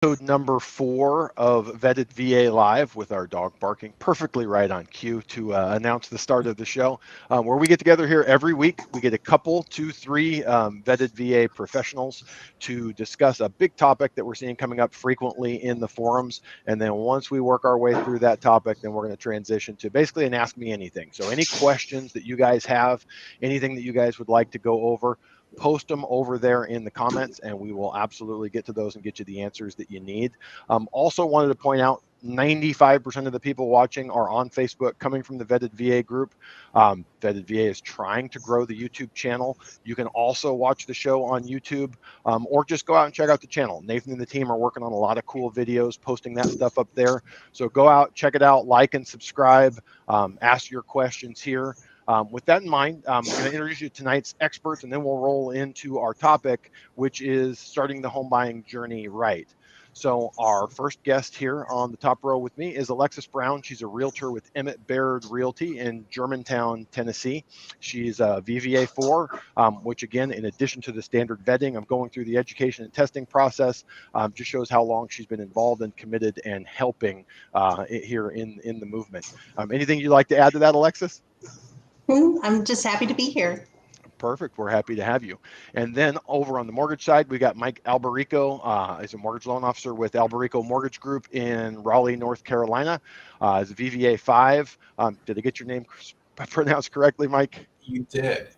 Episode number 4 of Vetted VA Live with our dog barking perfectly right on cue to announce the start of the show, where we get together here every week. We get a couple, 2, 3 vetted VA professionals to discuss a big topic that we're seeing coming up frequently in the forums. And then once we work our way through that topic, then we're going to transition to basically an Ask Me Anything. So any questions that you guys have, anything that you guys would like to go over, post them over there in the comments and we will absolutely get to those and get you the answers that you need. Also wanted to point out 95% of the people watching are on Facebook, coming from the Vetted VA group. Vetted VA is trying to grow the YouTube channel. You can also watch the show on YouTube, or just go out and check out the channel. Nathan and the team are working on a lot of cool videos, posting that stuff up there. So go out, check it out, like and subscribe, ask your questions here. With that in mind, I'm going to introduce you to tonight's experts, and then we'll roll into our topic, which is starting the home buying journey right. So our first guest here on the top row with me is Alexis Brown. She's a realtor with Emmett Baird Realty in Germantown, Tennessee. She's a VVA4, which again, in addition to the standard vetting, I'm going through the education and testing process, just shows how long she's been involved and committed and helping here in the movement. Anything you'd like to add to that, Alexis? I'm just happy to be here. Perfect. We're happy to have you. And then over on the mortgage side, we got Mike Alberico. He's a mortgage loan officer with Alberico Mortgage Group in Raleigh, North Carolina. As a VVA 5. Did I get your name pronounced correctly, Mike? You did.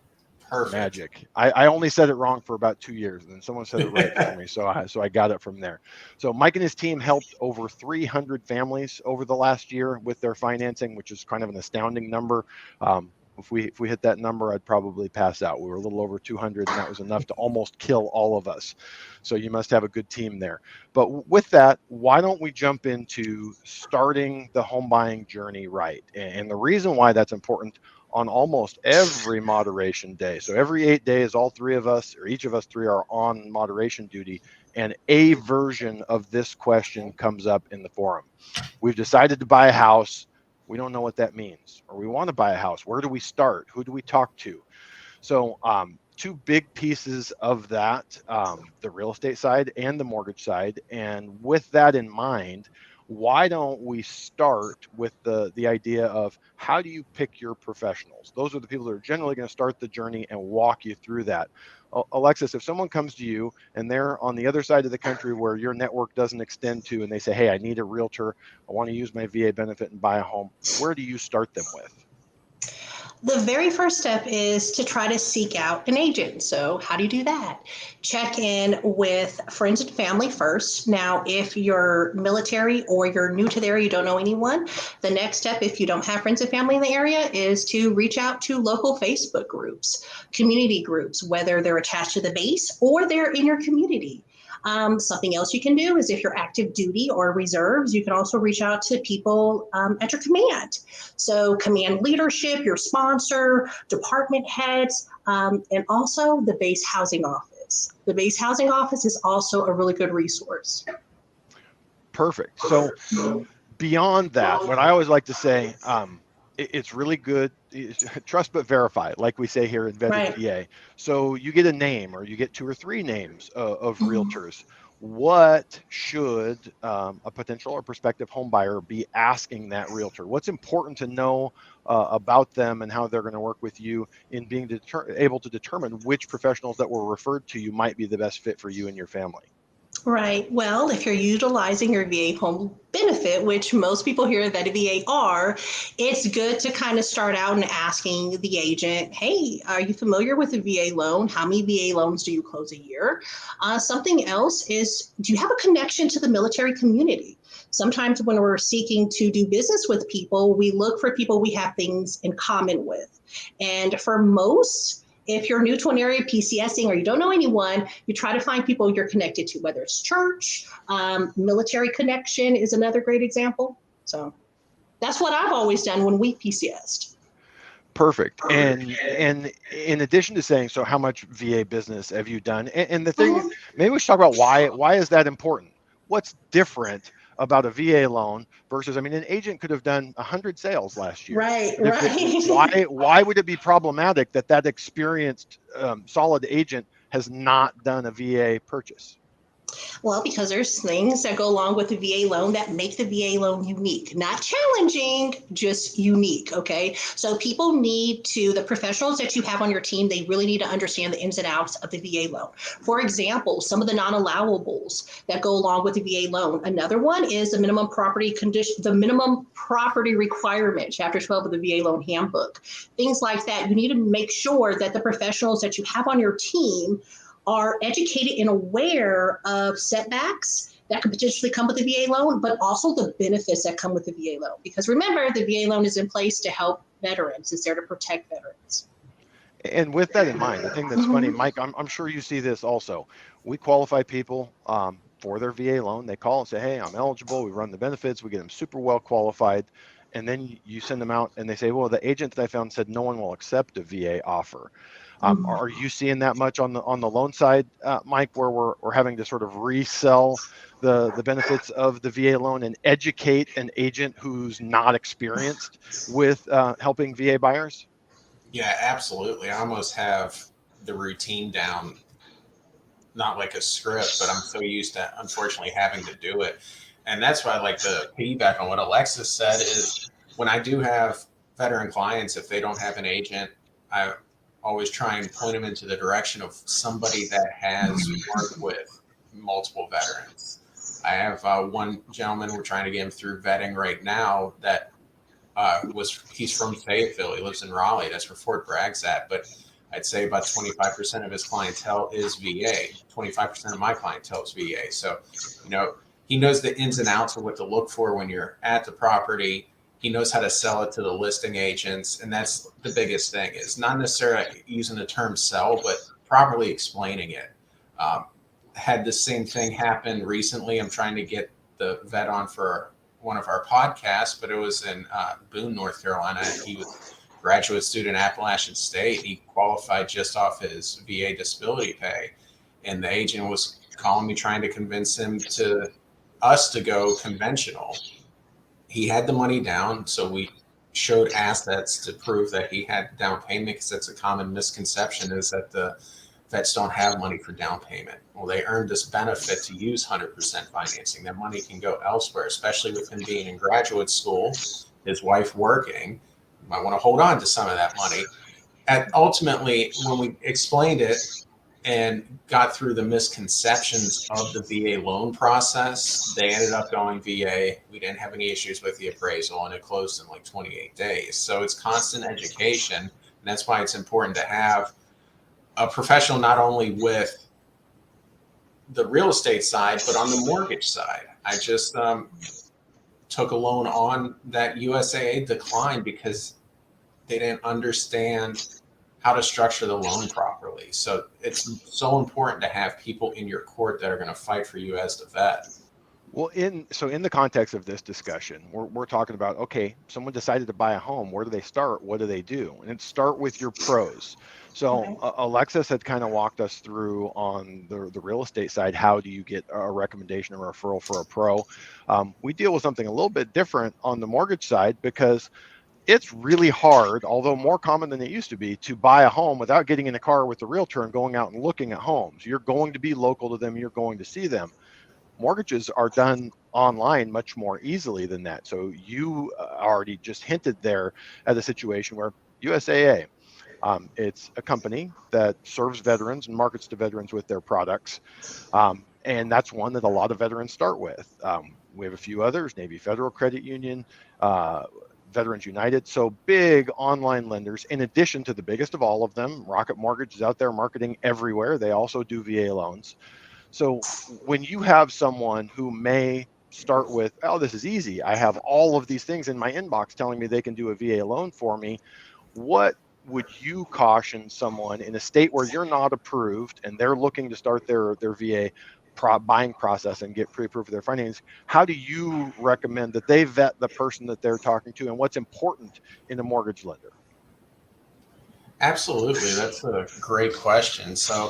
Perfect. Magic. I only said it wrong for about 2 years, and then someone said it right for me, so I got it from there. So Mike and his team helped over 300 families over the last year with their financing, which is kind of an astounding number. If we hit that number, I'd probably pass out. We were a little over 200, and that was enough to almost kill all of us. So you must have a good team there. But with that, why don't we jump into starting the home buying journey right? And the reason why that's important on almost every moderation day. So every 8 days, all three of us, or each of us three, are on moderation duty, and a version of this question comes up in the forum. We've decided to buy a house. We don't know what that means, or we want to buy a house. Where do we start? Who do we talk to? So two big pieces of that, the real estate side and the mortgage side. And with that in mind, why don't we start with the idea of how do you pick your professionals? Those are the people that are generally going to start the journey and walk you through that. Alexis, if someone comes to you and they're on the other side of the country where your network doesn't extend to, and they say, hey, I need a realtor, I want to use my VA benefit and buy a home, where do you start them with? The very first step is to try to seek out an agent. So how do you do that? Check in with friends and family first. Now, if you're military or you're new to the area, you don't know anyone, the next step, if you don't have friends and family in the area, is to reach out to local Facebook groups, community groups, whether they're attached to the base or they're in your community. Something else you can do is if you're active duty or reserves, you can also reach out to people at your command. So command leadership, your sponsor, department heads, and also the base housing office. The base housing office is also a really good resource. Perfect. So beyond that, what I always like to say, it's really good. Trust but verify, like we say here in Vetted VA. So you get a name, or you get 2 or 3 names of realtors. What should a potential or prospective home buyer be asking that realtor? What's important to know about them and how they're going to work with you in being able to determine which professionals that were referred to you might be the best fit for you and your family? Right. Well, if you're utilizing your VA home benefit, which most people here at VA are, it's good to kind of start out and asking the agent, hey, are you familiar with a VA loan? How many VA loans do you close a year? Something else is, do you have a connection to the military community? Sometimes when we're seeking to do business with people, we look for people we have things in common with. And for most, if you're new to an area, PCSing, or you don't know anyone, you try to find people you're connected to, whether it's church, military connection is another great example. So that's what I've always done when we PCSed. Perfect. And in addition to saying, so how much VA business have you done? And the thing, maybe we should talk about why is that important? What's different about a VA loan versus, I mean, an agent could have done 100 sales last year. Right. Why would it be problematic that experienced solid agent has not done a VA purchase? Well, because there's things that go along with the VA loan that make the VA loan unique, not challenging, just unique. Okay. So people need to, the professionals that you have on your team, they really need to understand the ins and outs of the VA loan. For example, some of the non-allowables that go along with the VA loan. Another one is the minimum property condition, the minimum property requirement, Chapter 12 of the VA loan handbook. Things like that. You need to make sure that the professionals that you have on your team are educated and aware of setbacks that could potentially come with the VA loan, but also the benefits that come with the VA loan. Because remember, the VA loan is in place to help veterans. It's there to protect veterans. And with that in mind, the thing that's funny, Mike, I'm sure you see this also. We qualify people for their VA loan. They call and say, hey, I'm eligible. We run the benefits. We get them super well qualified. And then you send them out and they say, well, the agent that I found said no one will accept a VA offer. Are you seeing that much on the loan side, Mike, where we're having to sort of resell the benefits of the VA loan and educate an agent who's not experienced with helping VA buyers? Yeah, absolutely. I almost have the routine down, not like a script, but I'm so used to unfortunately having to do it. And that's why I like to piggyback on what Alexis said is when I do have veteran clients, if they don't have an agent, I always try and point them into the direction of somebody that has worked with multiple veterans. I have one gentleman we're trying to get him through vetting right now that he's from Fayetteville. He lives in Raleigh. That's where Fort Bragg's at. But I'd say about 25% of his clientele is VA. 25% of my clientele is VA. So, he knows the ins and outs of what to look for when you're at the property. He knows how to sell it to the listing agents. And that's the biggest thing is not necessarily using the term sell, but properly explaining it. Had the same thing happen recently. I'm trying to get the vet on for one of our podcasts, but it was in Boone, North Carolina. He was a graduate student at Appalachian State. He qualified just off his VA disability pay. And the agent was calling me trying to convince us to go conventional. He had the money down, so we showed assets to prove that he had down payment, because that's a common misconception is that the vets don't have money for down payment. Well, they earned this benefit to use 100% financing. That money can go elsewhere, especially with him being in graduate school, his wife working. You might want to hold on to some of that money. And ultimately, when we explained it and got through the misconceptions of the VA loan process, they ended up going VA. We didn't have any issues with the appraisal, and it closed in like 28 days. So it's constant education. And that's why it's important to have a professional not only with the real estate side, but on the mortgage side. I just took a loan on that USAA decline because they didn't understand how to structure the loan properly. So it's so important to have people in your court that are going to fight for you as the vet. Well, in the context of this discussion, we're talking about, okay, someone decided to buy a home. Where do they start? What do they do? And start with your pros. So Alexis had kind of walked us through on the real estate side. How do you get a recommendation or a referral for a pro? We deal with something a little bit different on the mortgage side because it's really hard, although more common than it used to be, to buy a home without getting in a car with the realtor and going out and looking at homes. You're going to be local to them. You're going to see them. Mortgages are done online much more easily than that. So you already just hinted there at a situation where USAA, it's a company that serves veterans and markets to veterans with their products. And that's one that a lot of veterans start with. We have a few others, Navy Federal Credit Union, Veterans United. So big online lenders, in addition to the biggest of all of them, Rocket Mortgage is out there marketing everywhere. They also do VA loans. So when you have someone who may start with, oh, this is easy. I have all of these things in my inbox telling me they can do a VA loan for me. What would you caution someone in a state where you're not approved and they're looking to start their VA buying process and get pre-approved for their financing? How do you recommend that they vet the person that they're talking to and what's important in a mortgage lender? Absolutely. That's a great question. So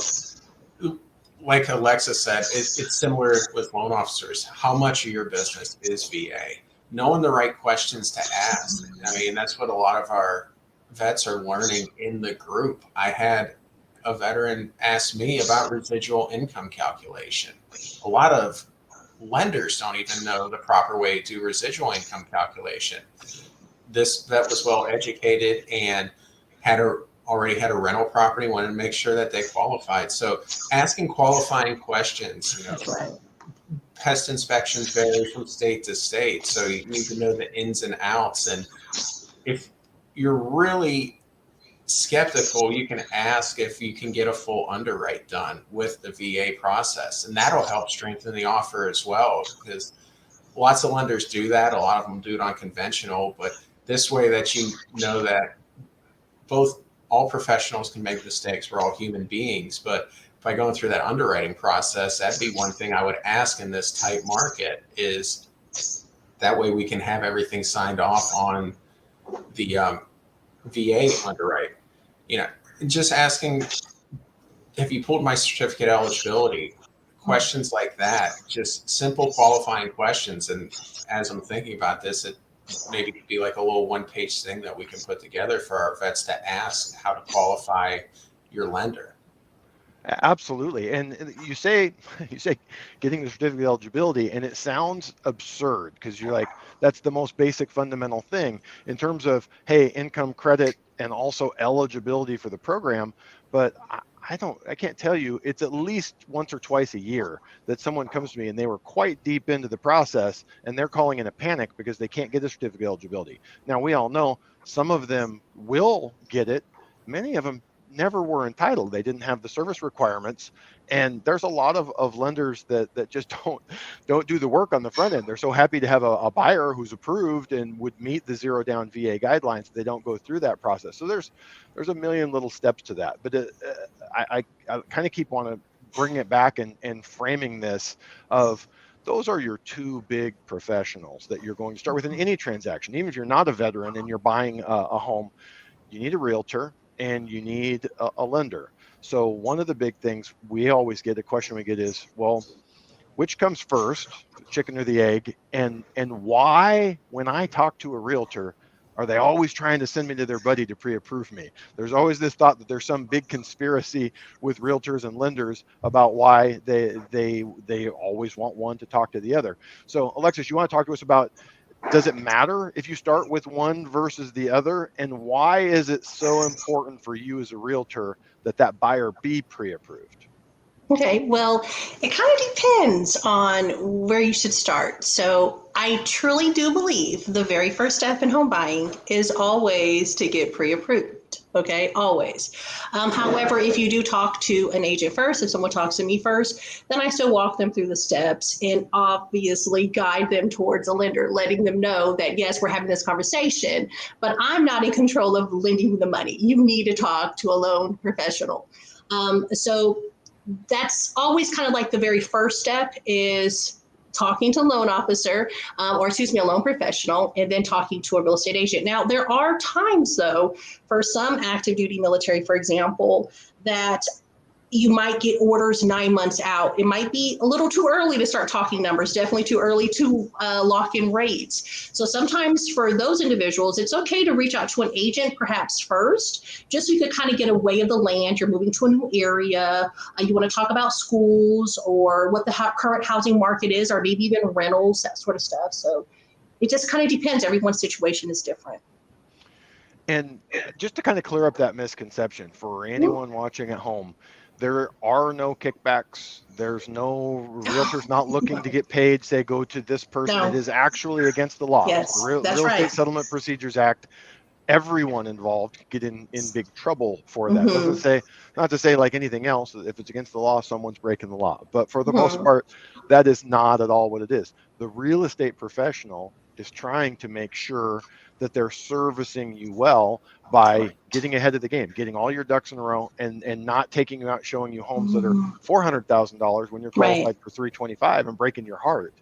like Alexa said, it's similar with loan officers. How much of your business is VA? Knowing the right questions to ask. I mean, that's what a lot of our vets are learning in the group. I had a veteran asked me about residual income calculation. A lot of lenders don't even know the proper way to do residual income calculation. This vet was well educated and already had a rental property, wanted to make sure that they qualified. So asking qualifying questions, That's right. pest inspections vary from state to state. So you need to know the ins and outs. And if you're really skeptical, you can ask if you can get a full underwrite done with the VA process. And that'll help strengthen the offer as well, because lots of lenders do that. A lot of them do it on conventional, but this way that you know that all professionals can make mistakes. We're all human beings, but by going through that underwriting process, that'd be one thing I would ask in this tight market, is that way we can have everything signed off on the VA underwrite. Just asking, have you pulled my certificate eligibility? Questions like that, just simple qualifying questions. And as I'm thinking about this, it maybe could be like a little one-page thing that we can put together for our vets to ask how to qualify your lender. Absolutely. And you say getting the certificate of eligibility, and it sounds absurd because you're like, that's the most basic fundamental thing in terms of, hey, income, credit, and also eligibility for the program. But I can't tell you, it's at least once or twice a year that someone comes to me and they were quite deep into the process and they're calling in a panic because they can't get a certificate of eligibility. Now, we all know some of them will get it. Many of them never were entitled. They didn't have the service requirements. And there's a lot of lenders that just don't do the work on the front end. They're so happy to have a buyer who's approved and would meet the zero down VA guidelines. They don't go through that process. So there's a million little steps to that. But I kind of keep wanting to bring it back and framing this of, those are your two big professionals that you're going to start with in any transaction. Even if you're not a veteran and you're buying a home, you need a realtor and you need a lender. So one of the big things we always get, a question we get is, well, which comes first, the chicken or the egg? And why, when I talk to a realtor, are they always trying to send me to their buddy to pre-approve me? There's always this thought that there's some big conspiracy with realtors and lenders about why they always want one to talk to the other. So Alexis, you want to talk to us about, does it matter if you start with one versus the other? And why is it so important for you as a realtor that buyer be pre-approved? Okay, well, it kind of depends on where you should start. So I truly do believe the very first step in home buying is always to get pre-approved. Okay, always. However, if you do talk to an agent first, if someone talks to me first, then I still walk them through the steps and obviously guide them towards a lender, letting them know that, yes, we're having this conversation, but I'm not in control of lending the money. You need to talk to a loan professional. So that's always kind of like the very first step, is talking to a loan officer, a loan professional, and then talking to a real estate agent. Now, there are times, though, for some active duty military, for example, that you might get orders 9 months out. It might be a little too early to start talking numbers, definitely too early to lock in rates. So sometimes for those individuals, it's okay to reach out to an agent perhaps first, just so you could kind of get a lay of the land. You're moving to a new area. You want to talk about schools or what the current housing market is, or maybe even rentals, that sort of stuff. So it just kind of depends. Everyone's situation is different. And just to kind of clear up that misconception for anyone watching at home, there are no kickbacks. There's no realtors not looking to get paid, say, go to this person. No. It is actually against the law. Yes, The that's Real right. Estate Settlement Procedures Act, everyone involved get in big trouble for that. Doesn't say, not to say like anything else, if it's against the law, someone's breaking the law. But for the most part, that is not at all what it is. The real estate professional is trying to make sure that they're servicing you well by getting ahead of the game, getting all your ducks in a row, and not taking you out, showing you homes that are $400,000 when you're qualified for $325 and breaking your heart.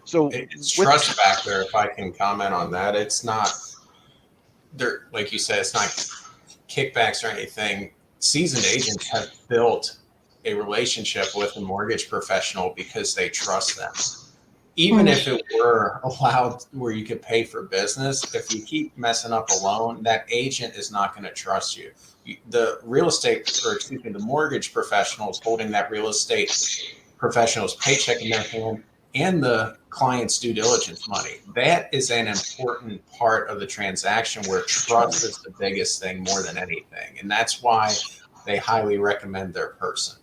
So it's trust factor, if I can comment on that. It's not there, like you said, it's not kickbacks or anything. Seasoned agents have built a relationship with a mortgage professional because they trust them. even if it were allowed where you could pay for business, if you keep messing up a loan, that agent is not going to trust you. The real estate, or excuse me, the mortgage professionals holding that real estate professional's paycheck in their hand and the client's due diligence money. That is an important part of the transaction where trust is the biggest thing more than anything. And that's why they highly recommend their person.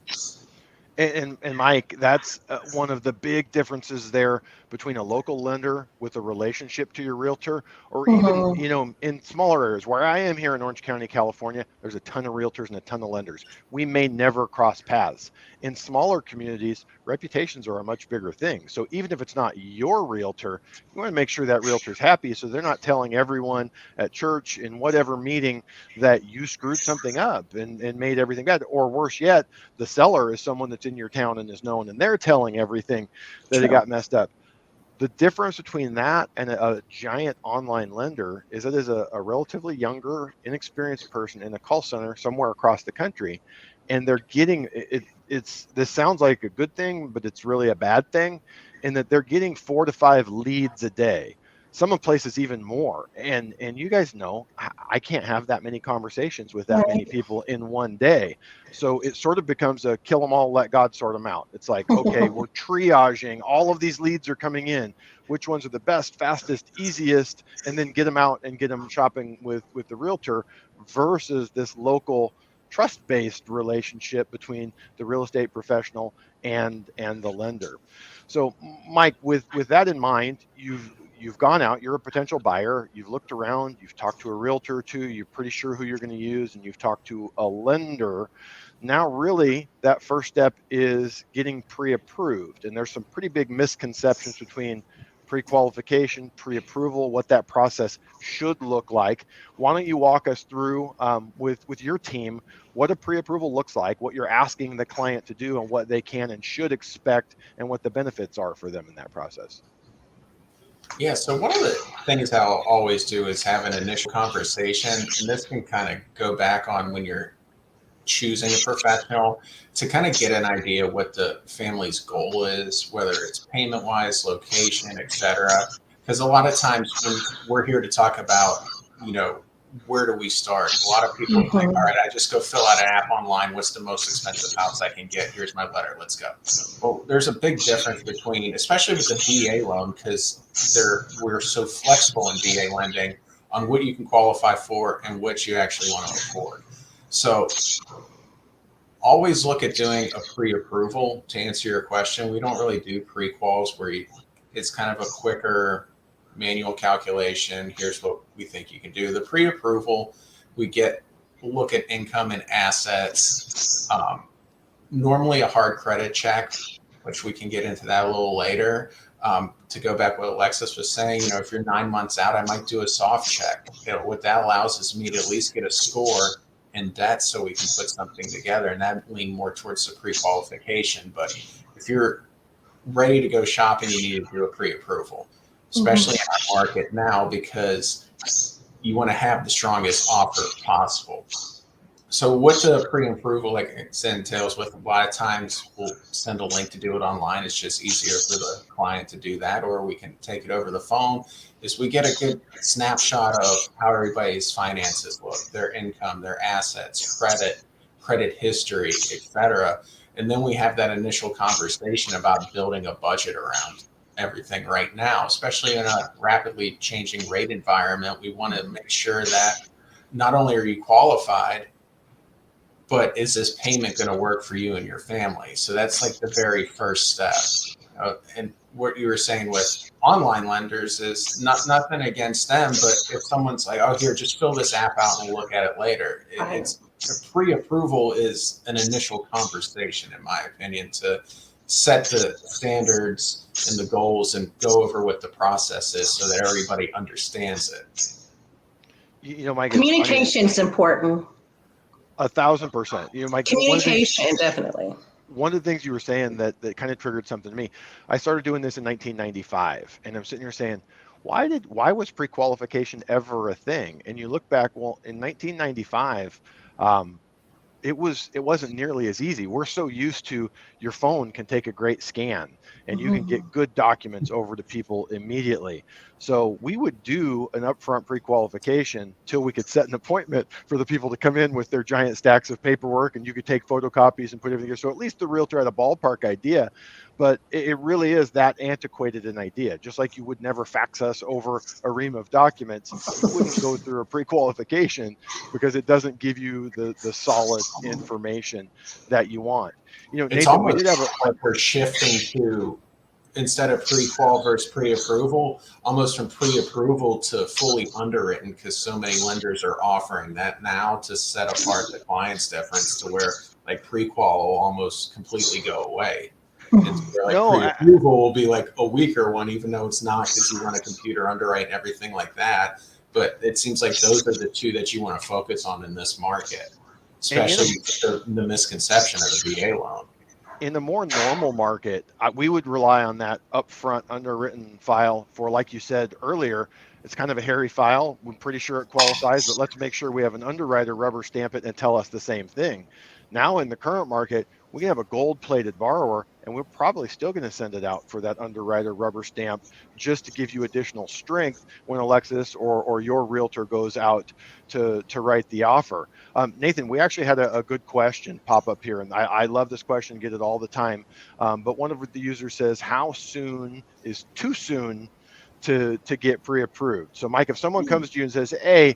And Mike, that's one of the big differences there between a local lender with a relationship to your realtor, or even, Mhm. in smaller areas where I am here in Orange County, California, there's a ton of realtors and a ton of lenders. We may never cross paths. In smaller communities, reputations are a much bigger thing. So even if it's not your realtor, you want to make sure that realtor's happy so they're not telling everyone at church in whatever meeting that you screwed something up and made everything bad. Or worse yet, the seller is someone that's in your town and is known, and they're telling everything that it True. got messed up. The difference between that and a giant online lender is it is a relatively younger, inexperienced person in a call center somewhere across the country, and they're getting it. It's this sounds like a good thing, but it's really a bad thing, in that they're getting 4 to 5 leads a day. Some of places even more, and you guys know I can't have that many conversations with that many Right. people in one day. So it sort of becomes a kill them all, let God sort them out. It's like, okay, we're triaging. All of these leads are coming in. Which ones are the best, fastest, easiest, and then get them out and get them shopping with the realtor versus this local trust-based relationship between the real estate professional and the lender. So, Mike, with that in mind, you've gone out, you're a potential buyer, you've looked around, you've talked to a realtor or two, you're pretty sure who you're going to use, and you've talked to a lender. Now really that first step is getting pre-approved, and there's some pretty big misconceptions between pre-qualification, pre-approval, what that process should look like. Why don't you walk us through, with your team, what a pre-approval looks like, what you're asking the client to do, and what they can and should expect, and what the benefits are for them in that process? Yeah, so one of the things I'll always do is have an initial conversation, and this can kind of go back on when you're choosing a professional to kind of get an idea what the family's goal is, whether it's payment wise, location, etc. Because a lot of times when we're here to talk about, you know, where do we start? A lot of people think, all Mhm. right, I just go fill out an app online. What's the most expensive house I can get? Here's my letter. Let's go. Well, there's a big difference between, especially with the VA loan, because we're so flexible in VA lending on what you can qualify for and what you actually want to afford. So always look at doing a pre-approval. To answer your question, we don't really do pre-quals where it's kind of a quicker manual calculation. Here's what we think you can do. The pre-approval, we look at income and assets. Normally a hard credit check, which we can get into that a little later. To go back what Alexis was saying, if you're 9 months out, I might do a soft check. What that allows is me to at least get a score in debt so we can put something together, and that lean more towards the pre-qualification. But if you're ready to go shopping, you need to do a pre-approval, especially in Mhm. our market now, because you want to have the strongest offer possible. So what the pre-approval entails with, a lot of times we'll send a link to do it online. It's just easier for the client to do that, or we can take it over the phone. Is we get a good snapshot of how everybody's finances look, their income, their assets, credit history, etc. And then we have that initial conversation about building a budget around everything right now, especially in a rapidly changing rate environment. We want to make sure that not only are you qualified, but is this payment going to work for you and your family? So that's like the very first step. And what you were saying with online lenders is nothing against them, but if someone's like, "Oh, here, just fill this app out and we'll look at it later," Right. it's a pre-approval is an initial conversation, in my opinion, to set the standards and the goals and go over what the process is so that everybody understands it. Mike, it's funny. Communication's important. 1,000%. Mike, Communication, definitely. one of the things you were saying that kind of triggered something to me. I started doing this in 1995, and I'm sitting here saying, why was pre-qualification ever a thing? And you look back, well, in 1995, it wasn't nearly as easy. We're so used to your phone can take a great scan and you can get good documents over to people immediately. So we would do an upfront pre-qualification till we could set an appointment for the people to come in with their giant stacks of paperwork, and you could take photocopies and put everything here. So at least the realtor had a ballpark idea, but it really is that antiquated an idea. Just like you would never fax us over a ream of documents, you wouldn't go through a pre-qualification because it doesn't give you the solid information that you want. It's Nathan, we almost did have like we're shifting to, instead of pre-qual versus pre-approval, almost from pre-approval to fully underwritten, because so many lenders are offering that now to set apart the client's difference to where like pre-qual will almost completely go away. And so like no, pre-approval will be like a weaker one, even though it's not, because you run a computer underwrite and everything like that. But it seems like those are the two that you want to focus on in this market, especially the misconception of the VA loan. In a more normal market, we would rely on that upfront underwritten file for, like you said earlier, it's kind of a hairy file. We're pretty sure it qualifies, but let's make sure we have an underwriter rubber stamp it and tell us the same thing. Now in the current market, we have a gold-plated borrower, and we're probably still going to send it out for that underwriter rubber stamp just to give you additional strength when Alexis or your realtor goes out to write the offer. Nathan, we actually had a good question pop up here, and I love this question, get it all the time. But one of the users says, how soon is too soon to get pre-approved? So Mike, if someone comes to you and says, hey,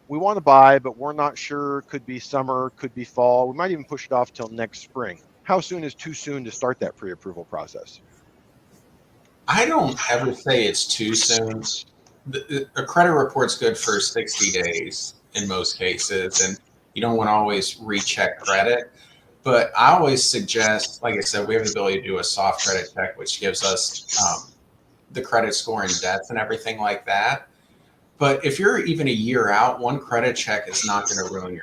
we want to buy, but we're not sure, could be summer, could be fall, we might even push it off till next spring. How soon is too soon to start that pre-approval process? I don't ever say it's too soon. A credit report's good for 60 days in most cases, and you don't want to always recheck credit. But I always suggest, like I said, we have the ability to do a soft credit check, which gives us the credit score and debts and everything like that. But if you're even a year out, one credit check is not going to ruin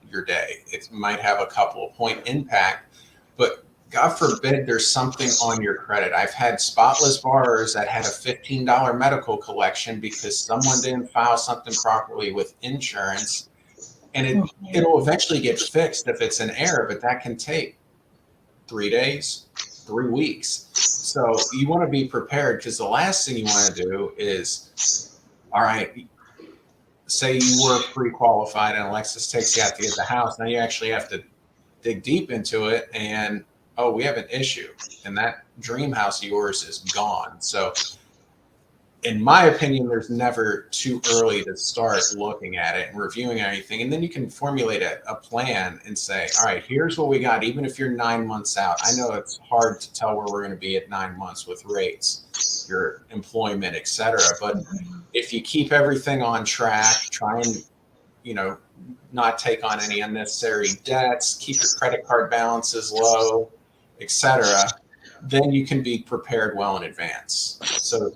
your day. It might have a couple of point impact, but God forbid there's something on your credit. I've had spotless borrowers that had a $15 medical collection because someone didn't file something properly with insurance, and it'll eventually get fixed if it's an error, but that can take 3 days, 3 weeks. So you want to be prepared, because the last thing you want to do is, all right, say you were pre-qualified and Alexis takes you out to get the house. Now you actually have to dig deep into it, and oh, we have an issue, and that dream house of yours is gone. So in my opinion, there's never too early to start looking at it and reviewing everything. And then you can formulate a plan and say, all right, here's what we got. Even if you're 9 months out, I know it's hard to tell where we're going to be at 9 months with rates, your employment, et cetera. But if you keep everything on track, try and, not take on any unnecessary debts, keep your credit card balances low, et cetera, then you can be prepared well in advance. So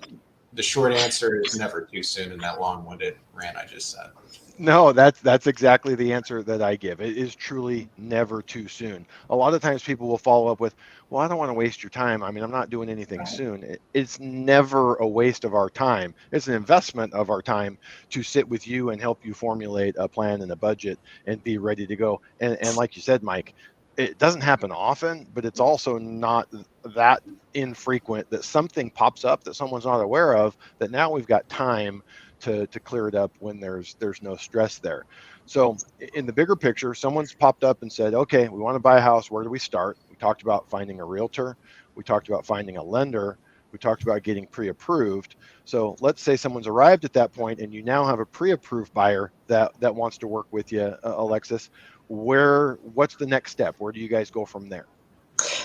the short answer is never too soon in that long-winded rant I just said. No, that's exactly the answer that I give. It is truly never too soon. A lot of times people will follow up with, well, I don't want to waste your time. I mean, I'm not doing anything soon. It's never a waste of our time. It's an investment of our time to sit with you and help you formulate a plan and a budget and be ready to go. And like you said, Mike, it doesn't happen often, but it's also not that infrequent that something pops up that someone's not aware of, that now we've got time to clear it up when there's no stress there. So in the bigger picture, someone's popped up and said, okay, we want to buy a house. Where do we start? We talked about finding a realtor. We talked about finding a lender. We talked about getting pre-approved. So let's say someone's arrived at that point and you now have a pre-approved buyer that wants to work with you, Alexis. What's the next step? Where do you guys go from there?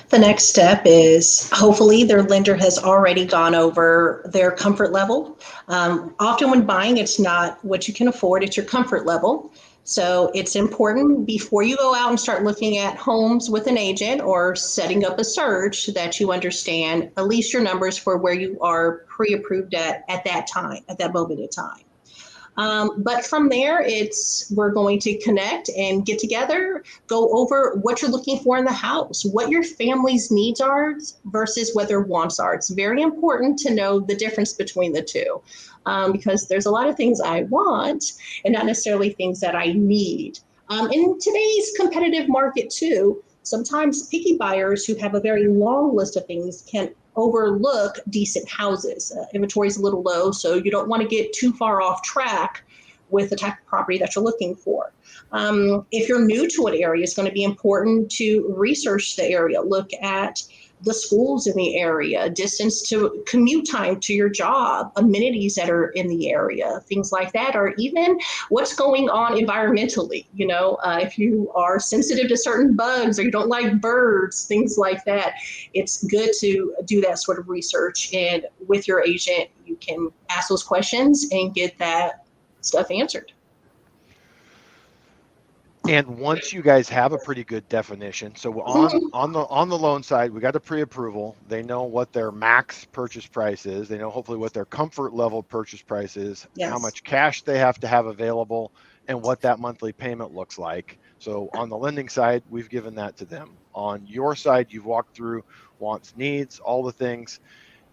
The next step is hopefully their lender has already gone over their comfort level. Often when buying, it's not what you can afford, it's your comfort level. So it's important before you go out and start looking at homes with an agent or setting up a search that you understand at least your numbers for where you are pre-approved at that time, at that moment in time. But from there, we're going to connect and get together, go over what you're looking for in the house, what your family's needs are versus what their wants are. It's very important to know the difference between the two, because there's a lot of things I want and not necessarily things that I need. In today's competitive market too, sometimes picky buyers who have a very long list of things can overlook decent houses. Inventory is a little low, so you don't want to get too far off track with the type of property that you're looking for. If you're new to an area, it's going to be important to research the area, look at the schools in the area, distance to commute time to your job, amenities that are in the area, things like that, or even what's going on environmentally. If you are sensitive to certain bugs or you don't like birds, things like that, it's good to do that sort of research. And with your agent, you can ask those questions and get that stuff answered. And once you guys have a pretty good definition, so on the loan side, we got a pre-approval. They know what their max purchase price is. They know hopefully what their comfort level purchase price is, Yes. how much cash they have to have available, and what that monthly payment looks like. So on the lending side, we've given that to them. On your side, you've walked through wants, needs, all the things,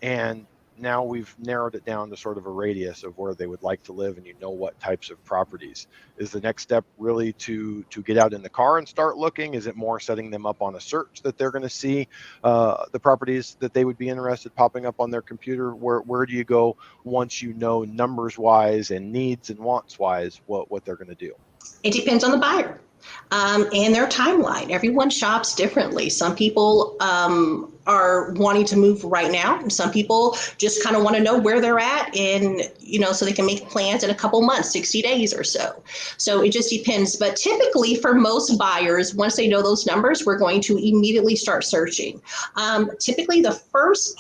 and now we've narrowed it down to sort of a radius of where they would like to live, and what types of properties. Is the next step really to get out in the car and start looking? Is it more setting them up on a search that they're going to see the properties that they would be interested popping up on their computer? Where do you go once you know numbers wise and needs and wants wise what they're going to do? It depends on the buyer and their timeline. Everyone shops differently. Some people are wanting to move right now, and some people just kind of want to know where they're at, and so they can make plans in a couple months, 60 days or so. So it just depends. But typically for most buyers, once they know those numbers, we're going to immediately start searching. Typically the first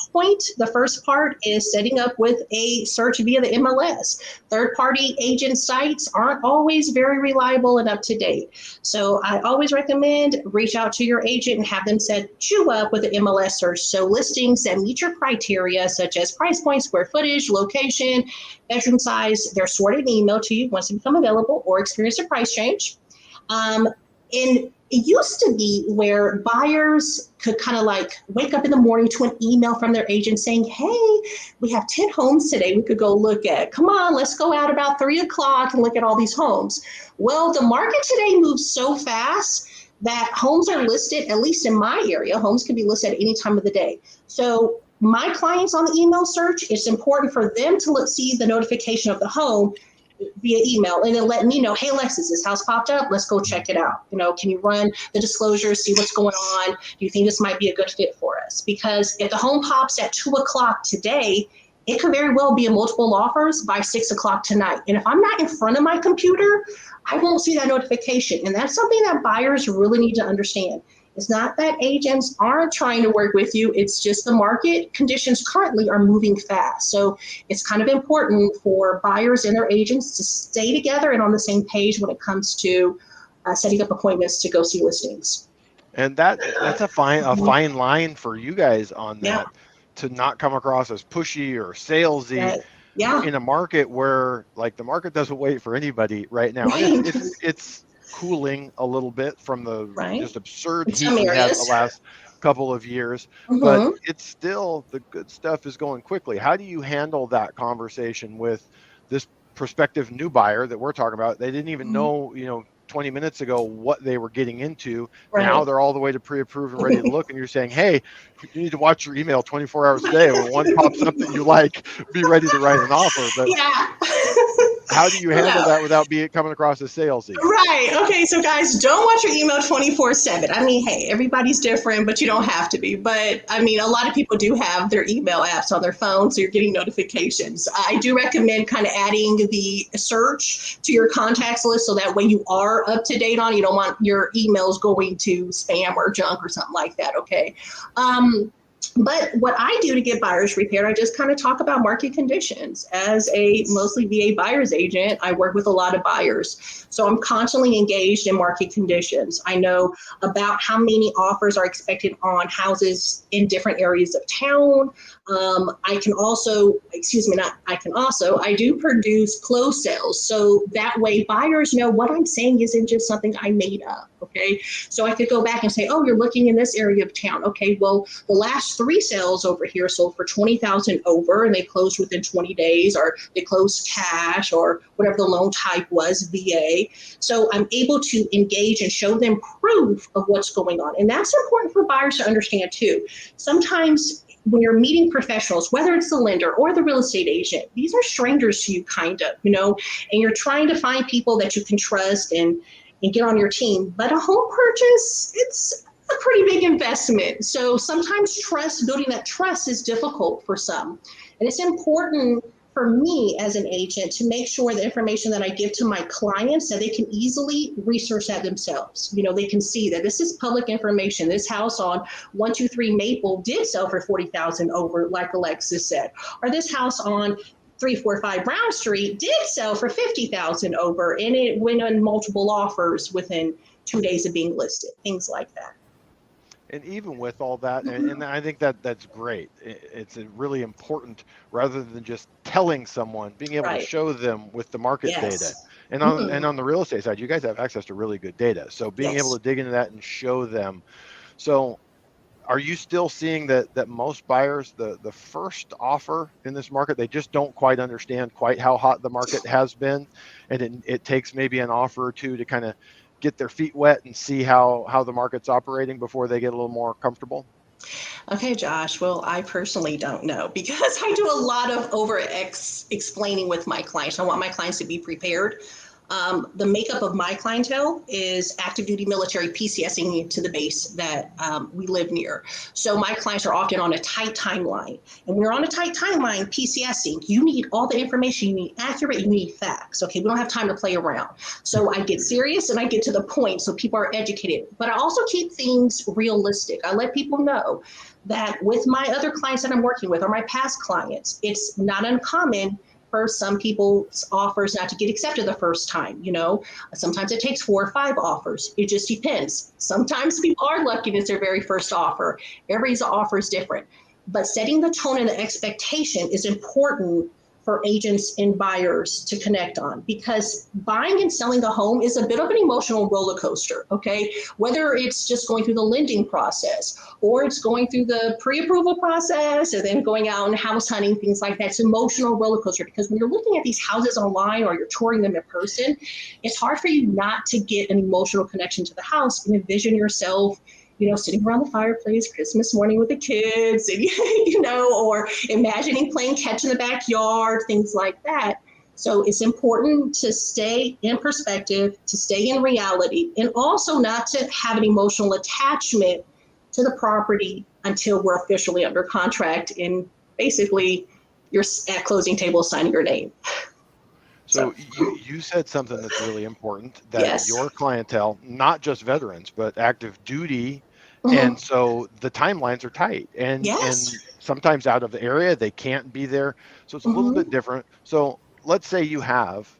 part is setting up with a search via the MLS. Third-party agent sites aren't always very reliable and up to date. So I always recommend reach out to your agent and have them set you up with an MLS search. So listings that meet your criteria, such as price point, square footage, location, bedroom size, they're sorted and emailed to you once they become available or experience a price change. And it used to be where buyers could kind of like wake up in the morning to an email from their agent saying, hey, we have 10 homes today we could go look at. Come on, let's go out about 3 o'clock and look at all these homes. Well, the market today moves so fast that homes are listed, at least in my area, homes can be listed at any time of the day. So my clients on the email search, it's important for them to see the notification of the home via email and then let me know, hey, Alexis, this house popped up. Let's go check it out. Can you run the disclosure, see what's going on? Do you think this might be a good fit for us? Because if the home pops at 2 o'clock today, it could very well be a multiple offers by 6 o'clock tonight. And if I'm not in front of my computer, I won't see that notification. And that's something that buyers really need to understand. It's not that agents aren't trying to work with you. It's just the market conditions currently are moving fast. So it's kind of important for buyers and their agents to stay together and on the same page when it comes to setting up appointments to go see listings. And that's a fine line for you guys on that. Yeah. To not come across as pushy or salesy in a market where the market doesn't wait for anybody right now. Right. And it's cooling a little bit from the just absurd heat we had the last couple of years, but it's still, the good stuff is going quickly. How do you handle that conversation with this prospective new buyer that we're talking about? They didn't even know, 20 minutes ago what they were getting into. Right. Now they're all the way to pre-approved and ready to look, and you're saying, hey, you need to watch your email 24 hours a day. When one pops up that you like, be ready to write an offer. But how do you handle that without coming across as salesy? Right. Okay. So guys, don't watch your email 24/7. I mean, hey, everybody's different, but you don't have to be. But I mean, a lot of people do have their email apps on their phone, so you're getting notifications. I do recommend kind of adding the search to your contacts list, so that way you are up to date on. You don't want your emails going to spam or junk or something like that. Okay. But what I do to get buyers prepared, I just kind of talk about market conditions. As a mostly VA buyer's agent, I work with a lot of buyers. So I'm constantly engaged in market conditions. I know about how many offers are expected on houses in different areas of town. I do produce closed sales. So that way buyers know what I'm saying isn't just something I made up. Okay. So I could go back and say, oh, you're looking in this area of town. Okay. Well, the last last 3 sales over here sold for $20,000 over, and they closed within 20 days, or they closed cash, or whatever the loan type was, VA. So I'm able to engage and show them proof of what's going on. And that's important for buyers to understand too. Sometimes when you're meeting professionals, whether it's the lender or the real estate agent, these are strangers to you, kind of, and you're trying to find people that you can trust and get on your team. But a home purchase, it's a pretty big investment. So sometimes building that trust is difficult for some. And it's important for me as an agent to make sure the information that I give to my clients, that they can easily research that themselves. They can see that this is public information. This house on 123 Maple did sell for $40,000 over, like Alexis said, or this house on 345 Brown Street did sell for $50,000 over, and it went on multiple offers within 2 days of being listed, things like that. And even with all that, and I think that's great. It's really important, rather than just telling someone, being able to show them with the market data. And on the real estate side, you guys have access to really good data. So being able to dig into that and show them. So are you still seeing that most buyers, the first offer in this market, they just don't quite understand quite how hot the market has been, and it takes maybe an offer or two to kind of get their feet wet and see how the market's operating before they get a little more comfortable? Okay, Josh. Well, I personally don't know, because I do a lot of explaining with my clients. I want my clients to be prepared. The makeup of my clientele is active duty military PCSing to the base that we live near. So my clients are often on a tight timeline. And when you're on a tight timeline, PCSing, you need all the information. You need accurate, you need facts. Okay, we don't have time to play around. So I get serious and I get to the point so people are educated. But I also keep things realistic. I let people know that with my other clients that I'm working with, or my past clients, it's not uncommon for some people's offers not to get accepted the first time. Sometimes it takes 4 or 5 offers. It just depends. Sometimes people are lucky and it's their very first offer. Every offer is different. But setting the tone and the expectation is important for agents and buyers to connect on, because buying and selling a home is a bit of an emotional roller coaster, okay? Whether it's just going through the lending process, or it's going through the pre-approval process, and then going out and house hunting, things like that. It's an emotional roller coaster, because when you're looking at these houses online or you're touring them in person, it's hard for you not to get an emotional connection to the house and envision yourself sitting around the fireplace Christmas morning with the kids, and, or imagining playing catch in the backyard, things like that. So it's important to stay in perspective, to stay in reality, and also not to have an emotional attachment to the property until we're officially under contract and basically you're at closing table signing your name. So you said something that's really important, that your clientele, not just veterans, but active duty. And so the timelines are tight, and sometimes out of the area, they can't be there. So it's a little bit different. So let's say you have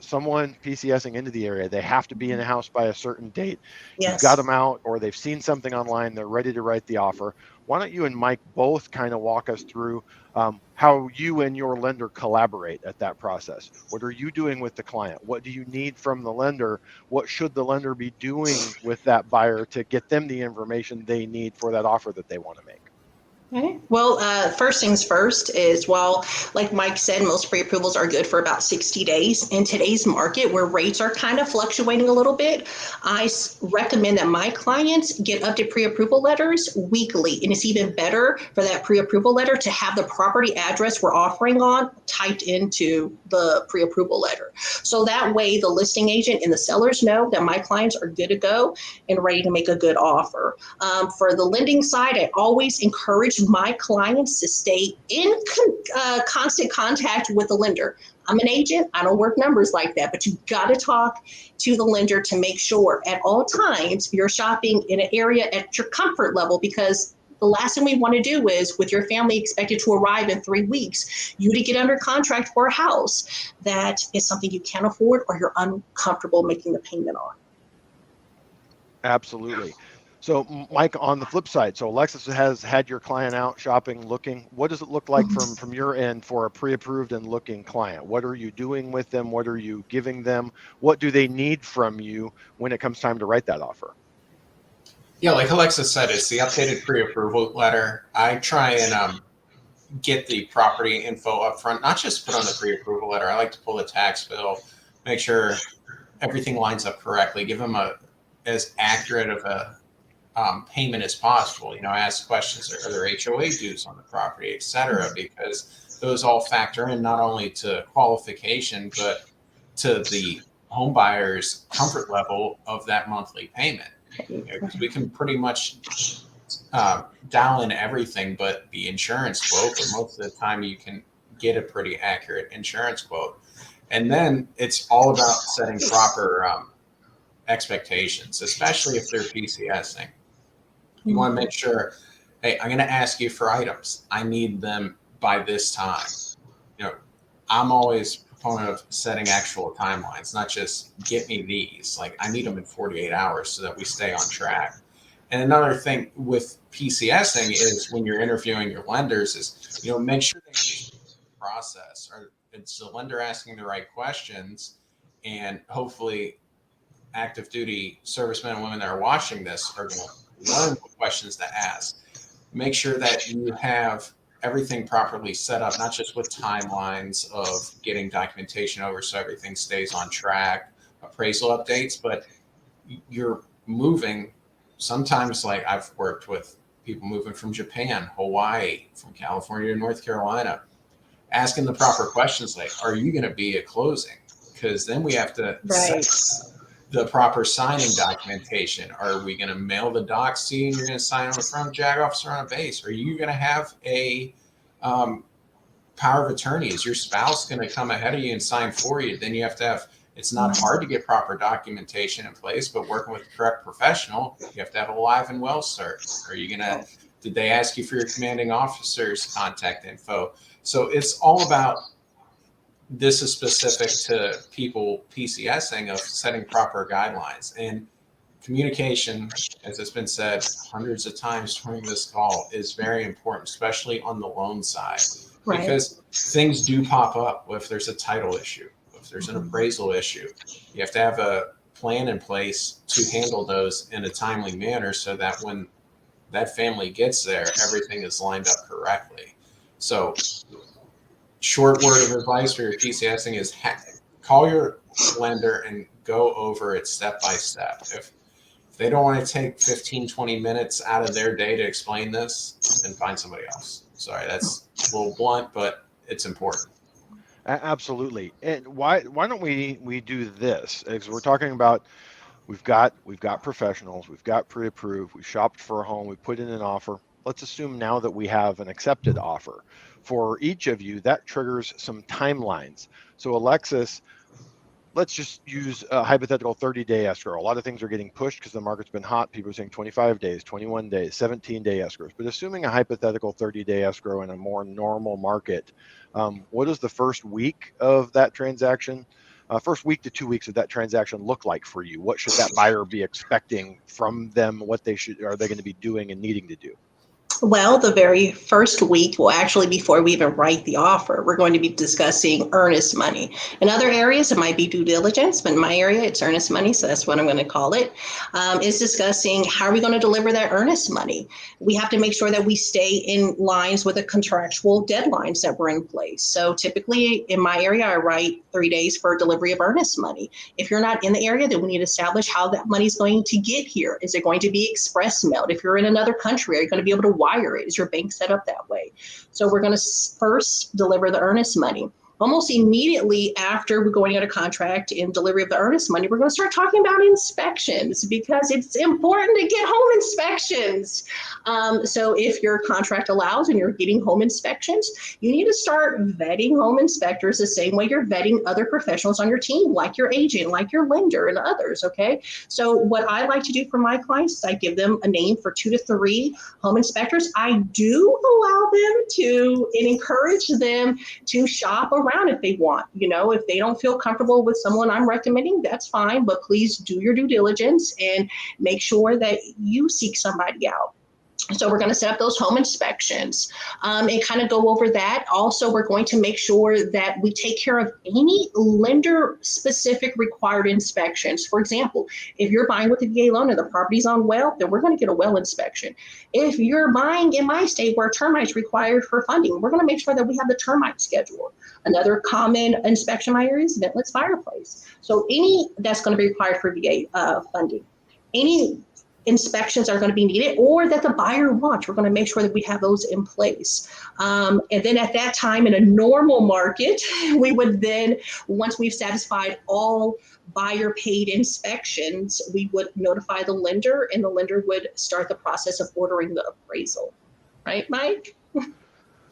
someone PCSing into the area. They have to be in a house by a certain date. You've got them out, or they've seen something online. They're ready to write the offer. Why don't you and Mike both kind of walk us through how you and your lender collaborate at that process? What are you doing with the client? What do you need from the lender? What should the lender be doing with that buyer to get them the information they need for that offer that they want to make? Okay. Well, first things first is, well, like Mike said, most pre-approvals are good for about 60 days. In today's market, where rates are kind of fluctuating a little bit, I recommend that my clients get updated pre-approval letters weekly. And it's even better for that pre-approval letter to have the property address we're offering on typed into the pre-approval letter. So that way the listing agent and the sellers know that my clients are good to go and ready to make a good offer. For the lending side, I always encourage my clients to stay in constant contact with the lender. I'm an agent. I don't work numbers like that, but you've got to talk to the lender to make sure at all times you're shopping in an area at your comfort level, because the last thing we want to do is, with your family expected to arrive in 3 weeks, you to get under contract for a house that is something you can't afford or you're uncomfortable making the payment on. Absolutely. So Mike, on the flip side, so Alexis has had your client out shopping, looking. What does it look like from your end for a pre-approved and looking client? What are you doing with them? What are you giving them? What do they need from you when it comes time to write that offer? Yeah, like Alexis said, it's the updated pre-approval letter. I try and get the property info up front, not just put on the pre-approval letter. I like to pull the tax bill, make sure everything lines up correctly, give them a as accurate of a payment as possible. You know, ask questions: are there HOA dues on the property, et cetera, because those all factor in not only to qualification but to the home buyer's comfort level of that monthly payment. Because we can pretty much dial in everything but the insurance quote, but most of the time you can get a pretty accurate insurance quote. And then it's all about setting proper expectations, especially if they're PCSing. You want to make sure, hey, I'm going to ask you for items. I need them by this time. You know, I'm always a proponent of setting actual timelines, not just get me these. Like I need them in 48 hours so that we stay on track. And another thing with PCSing is when you're interviewing your lenders is, you know, make sure they understand the process, or it's the lender asking the right questions, and hopefully active duty servicemen and women that are watching this are going to learn what questions to ask. Make sure that you have everything properly set up, not just with timelines of getting documentation over so everything stays on track, appraisal updates, but you're moving. Sometimes, like I've worked with people moving from Japan, Hawaii, from California to North Carolina, asking the proper questions like, are you going to be at closing? Because then we have to Right. set the proper signing documentation. Are we going to mail the docs to you and you're going to sign on the front, JAG officer on a base? Are you going to have a power of attorney? Is your spouse going to come ahead of you and sign for you? Then you have to have, it's not hard to get proper documentation in place, but working with the correct professional, you have to have a live and well cert. Are you going to, did they ask you for your commanding officer's contact info? So it's all about, this is specific to people PCSing, of setting proper guidelines. And communication, as it's been said hundreds of times during this call, is very important, especially on the loan side, Right. because things do pop up. If there's a title issue, if there's an appraisal issue, you have to have a plan in place to handle those in a timely manner so that when that family gets there, everything is lined up correctly. So short word of advice for your PCSing is call your lender and go over it step by step. If they don't want to take 15, 20 minutes out of their day to explain this, then find somebody else. Sorry, that's a little blunt, but it's important. Absolutely. And why don't we do this? Because we're talking about, we've got professionals, we've got pre-approved, we shopped for a home, we put in an offer. Let's assume now that we have an accepted offer. For each of you, that triggers some timelines. So Alexis, let's just use a hypothetical 30-day escrow. A lot of things are getting pushed because the market's been hot. People are saying 25 days, 21 days, 17-day escrows. But assuming a hypothetical 30-day escrow in a more normal market, what does the first week of that transaction, first week to 2 weeks of that transaction look like for you? What should that buyer be expecting from them? What are they going to be doing and needing to do? Well, the very first week, well, actually, before we even write the offer, we're going to be discussing earnest money. In other areas, it might be due diligence, but in my area, it's earnest money, so that's what I'm going to call it. Is discussing how are we going to deliver that earnest money. We have to make sure that we stay in lines with the contractual deadlines that were in place. So typically, in my area, I write 3 days for delivery of earnest money. If you're not in the area, then we need to establish how that money is going to get here. Is it going to be express mailed? If you're in another country, are you going to be able to wire it? Is your bank set up that way? So we're going to first deliver the earnest money. Almost immediately after we're going out of contract and delivery of the earnest money, we're going to start talking about inspections because it's important to get home inspections. So if your contract allows and you're getting home inspections, you need to start vetting home inspectors the same way you're vetting other professionals on your team, like your agent, like your lender and others, okay? So what I like to do for my clients is I give them a name for 2 to 3 home inspectors. I do allow them to and encourage them to shop around if they want. You know, if they don't feel comfortable with someone I'm recommending, that's fine, but please do your due diligence and make sure that you seek somebody out. So we're going to set up those home inspections and kind of go over that. Also, we're going to make sure that we take care of any lender-specific required inspections. For example, if you're buying with a VA loan and the property's on well, then we're going to get a well inspection. If you're buying in my state where termites required for funding, we're going to make sure that we have the termite schedule. Another common inspection in my area is ventless fireplace. So any that's going to be required for VA funding. Any inspections are going to be needed or that the buyer wants. We're going to make sure that we have those in place. And then at that time in a normal market, we would then, once we've satisfied all buyer paid inspections, we would notify the lender and the lender would start the process of ordering the appraisal. Right, Mike?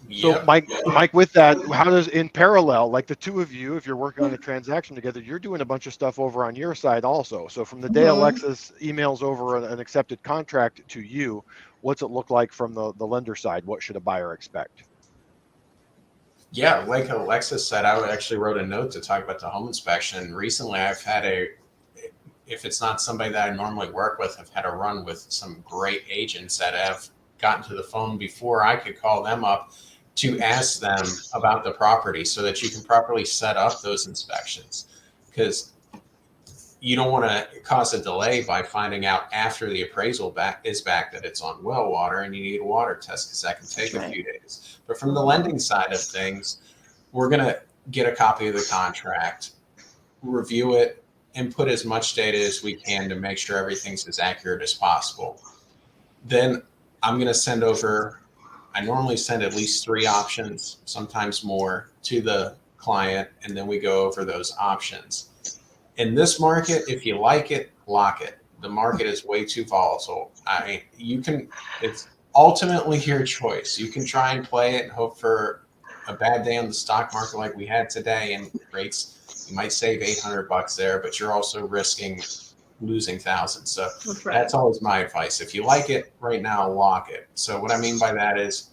So Mike, with that, how does, in parallel, like the two of you, if you're working on a transaction together, you're doing a bunch of stuff over on your side also. So from the day Alexis emails over an accepted contract to you, what's it look like from the lender side? What should a buyer expect? Yeah, like Alexis said, I actually wrote a note to talk about the home inspection. Recently, I've had if it's not somebody that I normally work with, I've had a run with some great agents that have gotten to the phone before I could call them up to ask them about the property so that you can properly set up those inspections. Because you don't want to cause a delay by finding out after the appraisal is back that it's on well water and you need a water test, because that can take a few days. But from the lending side of things, we're going to get a copy of the contract, review it, and put as much data as we can to make sure everything's as accurate as possible. Then I'm going to send over, I normally send at least 3 options, sometimes more, to the client, and then we go over those options. In this market, if you like it, lock it. The market is way too volatile. It's ultimately your choice. You can try and play it and hope for a bad day on the stock market like we had today, and rates, you might save $800 there, but you're also risking losing thousands. So that's always my advice. If you like it right now, lock it. So what I mean by that is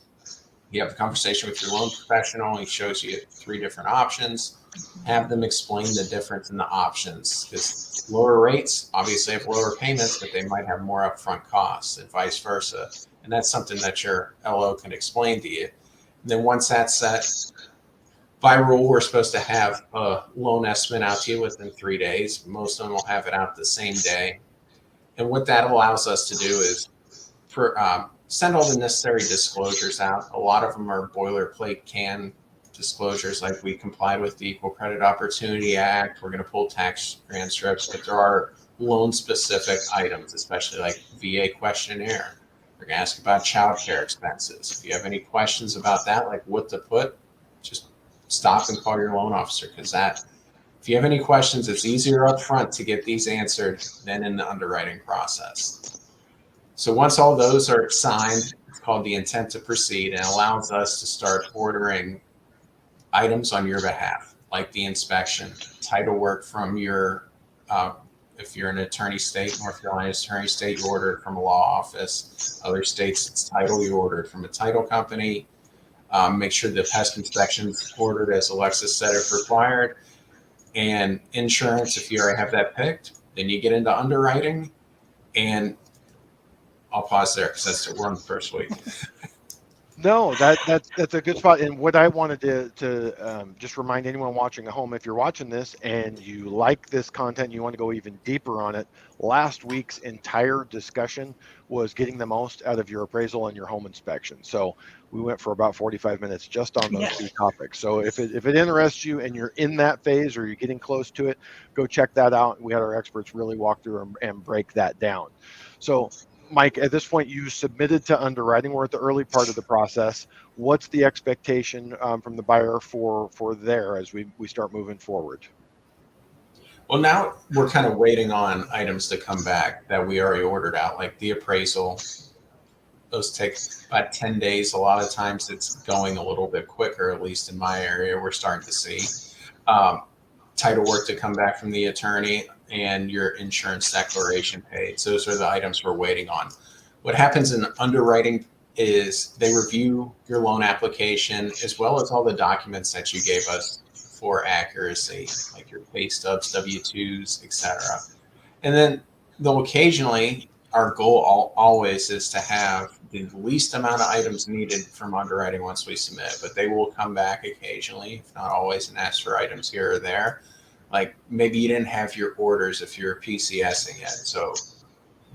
you have a conversation with your loan professional. He shows you 3 different options. Have them explain the difference in the options, because lower rates obviously have lower payments, but they might have more upfront costs and vice versa. And that's something that your LO can explain to you. And then once that's set, by rule, we're supposed to have a loan estimate out to you within 3 days. Most of them will have it out the same day. And what that allows us to do is send all the necessary disclosures out. A lot of them are boilerplate canned disclosures, like we complied with the Equal Credit Opportunity Act. We're going to pull tax transcripts, but there are loan-specific items, especially like VA questionnaire. We're going to ask about child care expenses. If you have any questions about that, like what to put, just stop and call your loan officer, because if you have any questions, it's easier up front to get these answered than in the underwriting process. So once all those are signed, it's called the intent to proceed, and allows us to start ordering items on your behalf, like the inspection, title work from your, if you're an attorney state, North Carolina's attorney state, you order it from a law office. Other states, it's title, you order it from a title company. Make sure the pest inspection's ordered as Alexis said if required. And insurance, if you already have that picked, then you get into underwriting. And I'll pause there because we're on the first week. No, that's a good spot. And what I wanted to just remind anyone watching at home, if you're watching this and you like this content, you want to go even deeper on it, last week's entire discussion was getting the most out of your appraisal and your home inspection. So we went for about 45 minutes just on those 2 topics. So if it interests you and you're in that phase or you're getting close to it, go check that out. We had our experts really walk through and break that down. So Mike, at this point, you submitted to underwriting. We're at the early part of the process. What's the expectation from the buyer for there as we start moving forward? Well, now we're kind of waiting on items to come back that we already ordered out, like the appraisal. Those take about 10 days. A lot of times it's going a little bit quicker, at least in my area, we're starting to see. Title work to come back from the attorney, and your insurance declaration paid. So those are the items we're waiting on. What happens in underwriting is they review your loan application as well as all the documents that you gave us for accuracy, like your pay stubs, W-2s, etc. And then they'll occasionally, our goal always is to have the least amount of items needed from underwriting once we submit, but they will come back occasionally, if not always, and ask for items here or there. Like maybe you didn't have your orders if you're PCSing yet. So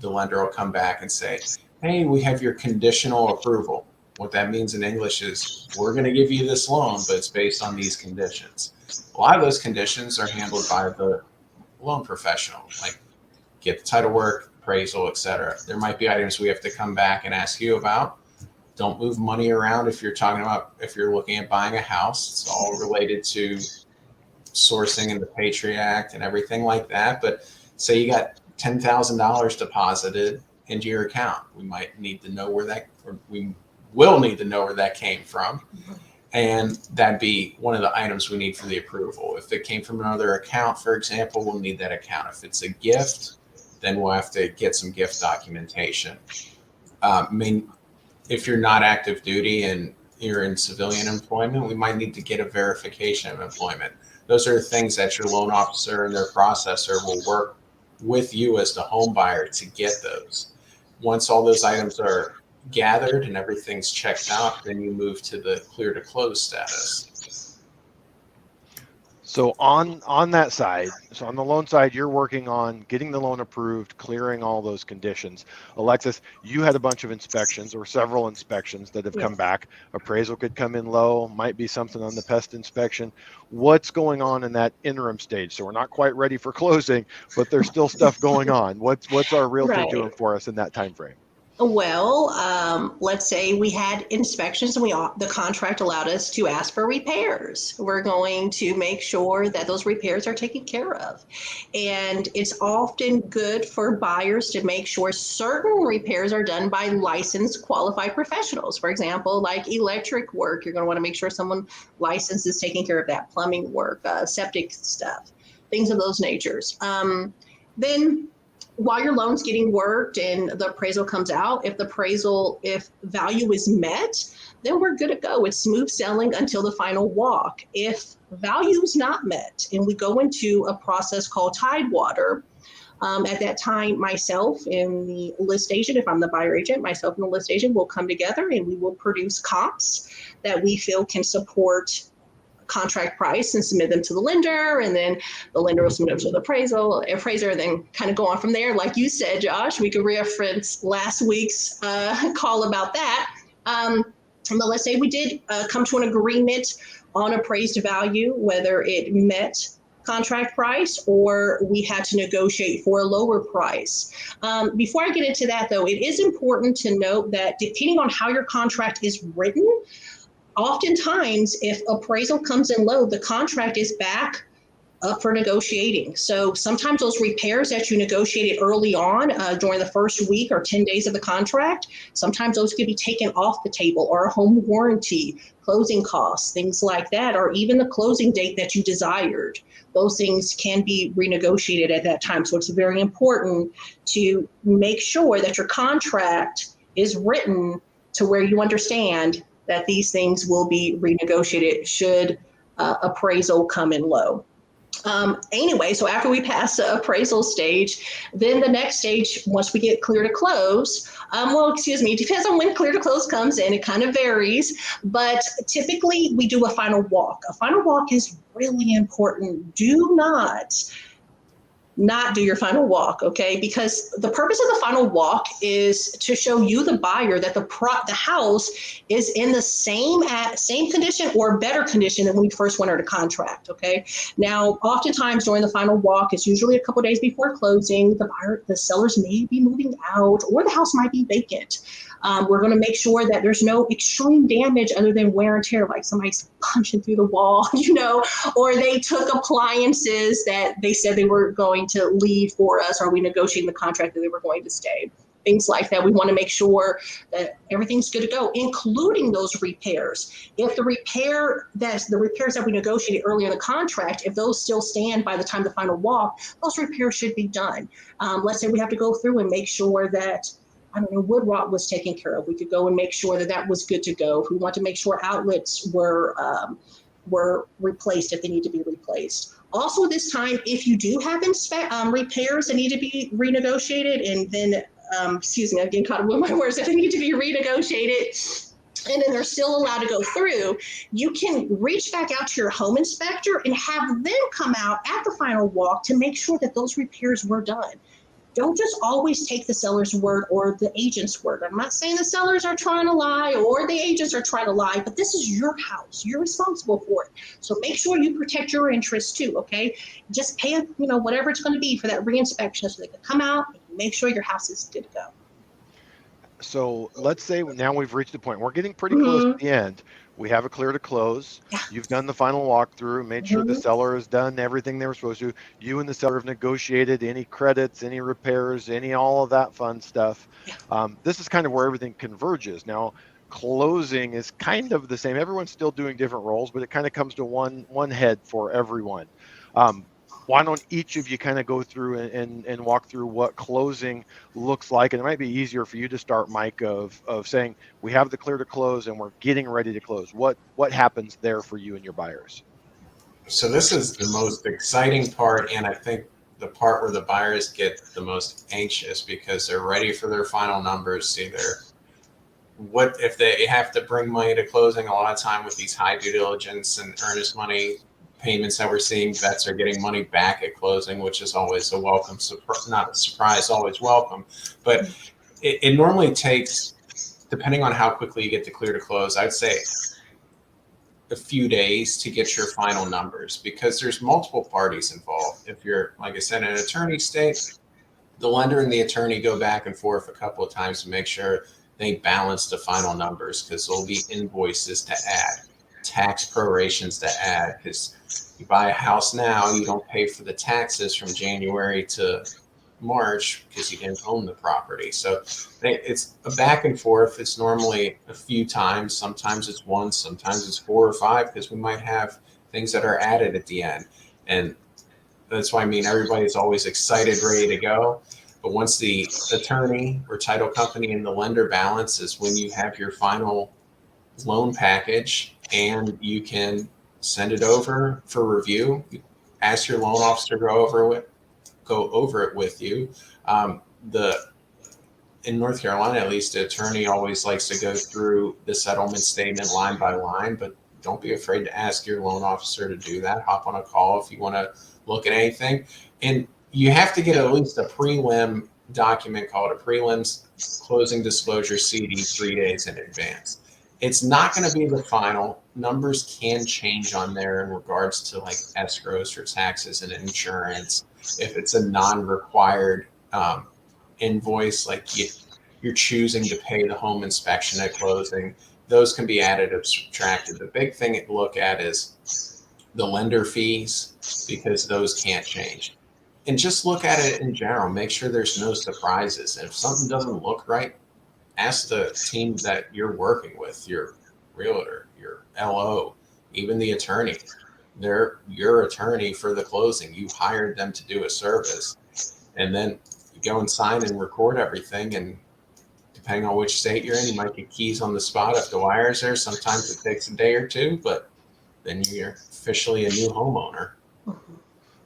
the lender will come back and say, hey, we have your conditional approval. What that means in English is we're going to give you this loan, but it's based on these conditions. A lot of those conditions are handled by the loan professional, like get the title work, appraisal, etc. There might be items we have to come back and ask you about. Don't move money around if you're looking at buying a house. It's all related to sourcing and the Patriot Act and everything like that. But say you got $10,000 deposited into your account, we might need to know where that, or we will need to know where that came from. And that'd be one of the items we need for the approval. If it came from another account, for example, we'll need that account. If it's a gift, then we'll have to get some gift documentation. If you're not active duty and you're in civilian employment, we might need to get a verification of employment. Those are things that your loan officer and their processor will work with you as the home buyer to get those. Once all those items are gathered and everything's checked out, then you move to the clear to close status. So on that side, so on the loan side, you're working on getting the loan approved, clearing all those conditions. Alexis, you had a bunch of inspections or several inspections that have come back. Appraisal could come in low, might be something on the pest inspection. What's going on in that interim stage? So we're not quite ready for closing, but there's still stuff going on. What's our realtor doing for us in that time frame? Well, let's say we had inspections and the contract allowed us to ask for repairs. We're going to make sure that those repairs are taken care of. And it's often good for buyers to make sure certain repairs are done by licensed qualified professionals. For example, like electric work, you're going to want to make sure someone licensed is taking care of that, plumbing work, septic stuff, things of those natures. Then while your loan's getting worked and the appraisal comes out, if value is met, then we're good to go. It's smooth sailing until the final walk. If value is not met and we go into a process called Tidewater, at that time, myself and the list agent, if I'm the buyer agent, myself and the list agent will come together and we will produce comps that we feel can support contract price and submit them to the lender, and then the lender will submit them to the appraiser, and then kind of go on from there. Like you said, Josh, we could reference last week's call about that. But let's say we did come to an agreement on appraised value, whether it met contract price or we had to negotiate for a lower price. Before I get into that, though, it is important to note that depending on how your contract is written, oftentimes, if appraisal comes in low, the contract is back up for negotiating. So sometimes those repairs that you negotiated early on during the first week or 10 days of the contract, sometimes those could be taken off the table, or a home warranty, closing costs, things like that, or even the closing date that you desired. Those things can be renegotiated at that time. So it's very important to make sure that your contract is written to where you understand that these things will be renegotiated should appraisal come in low. Anyway, so after we pass the appraisal stage, then the next stage, once we get clear to close, it depends on when clear to close comes in. It kind of varies, but typically we do a final walk. A final walk is really important. Do not do your final walk, okay? Because the purpose of the final walk is to show you, the buyer, that the house is in the same condition or better condition than when you first went under contract, okay? Now, oftentimes during the final walk, it's usually a couple days before closing, the sellers may be moving out or the house might be vacant. We're going to make sure that there's no extreme damage other than wear and tear, like somebody's punching through the wall, or they took appliances that they said they were going to leave for us, or we negotiated the contract that they were going to stay. Things like that. We want to make sure that everything's good to go, including those repairs. If the repairs that we negotiated earlier in the contract, if those still stand by the time the final walk, those repairs should be done. Let's say we have to go through and make sure that wood rot was taken care of. We could go and make sure that was good to go. If we want to make sure outlets were replaced if they need to be replaced. Also this time, if you do have repairs that need to be renegotiated and then excuse me, I'm getting caught up with my words, if they need to be renegotiated, and then they're still allowed to go through, you can reach back out to your home inspector and have them come out at the final walk to make sure that those repairs were done. Don't just always take the seller's word or the agent's word. I'm not saying the sellers are trying to lie or the agents are trying to lie, but this is your house. You're responsible for it. So make sure you protect your interests too, okay? Just pay, whatever it's going to be for that reinspection so they can come out and make sure your house is good to go. So let's say now we've reached the point. We're getting pretty close to the end. We have a clear to close. Yeah. You've done the final walkthrough, made sure the seller has done everything they were supposed to. You and the seller have negotiated any credits, any repairs, all of that fun stuff. Yeah. This is kind of where everything converges. Now, closing is kind of the same. Everyone's still doing different roles, but it kind of comes to one head for everyone. Why don't each of you kind of go through and walk through what closing looks like? And it might be easier for you to start, Mike, of saying we have the clear to close and we're getting ready to close. What happens there for you and your buyers? So this is the most exciting part, and I think the part where the buyers get the most anxious because they're ready for their final numbers. What if they have to bring money to closing? A lot of time with these high due diligence and earnest money payments that we're seeing, vets are getting money back at closing, which is always a welcome not a surprise, always welcome. But it normally takes, depending on how quickly you get the clear to close, I'd say a few days to get your final numbers, because there's multiple parties involved. If you're, like I said, an attorney state, the lender and the attorney go back and forth a couple of times to make sure they balance the final numbers, because there'll be invoices to add, tax prorations to add, because you buy a house now, you don't pay for the taxes from January to March because you didn't own the property. So it's a back and forth. It's normally a few times. Sometimes it's once, sometimes it's 4 or 5, because we might have things that are added at the end. And that's why everybody's always excited, ready to go. But once the attorney or title company and the lender balance is when you have your final loan package, and you can send it over for review. Ask your loan officer to go over it with you. In North Carolina, at least, the attorney always likes to go through the settlement statement line by line, but don't be afraid to ask your loan officer to do that. Hop on a call if you want to look at anything. And you have to get at least a prelim document called a prelims closing disclosure CD 3 days in advance. It's not going to be the final. Numbers can change on there in regards to like escrows for taxes and insurance. If it's a non-required invoice, like you're choosing to pay the home inspection at closing, those can be added or subtracted. The big thing to look at is the lender fees, because those can't change. And just look at it in general. Make sure there's no surprises. And if something doesn't look right, ask the team that you're working with, your realtor, your LO, even the attorney. They're your attorney for the closing. You hired them to do a service. And then you go and sign and record everything. And depending on which state you're in, you might get keys on the spot if the wire's there. Sometimes it takes a day or two, but then you're officially a new homeowner.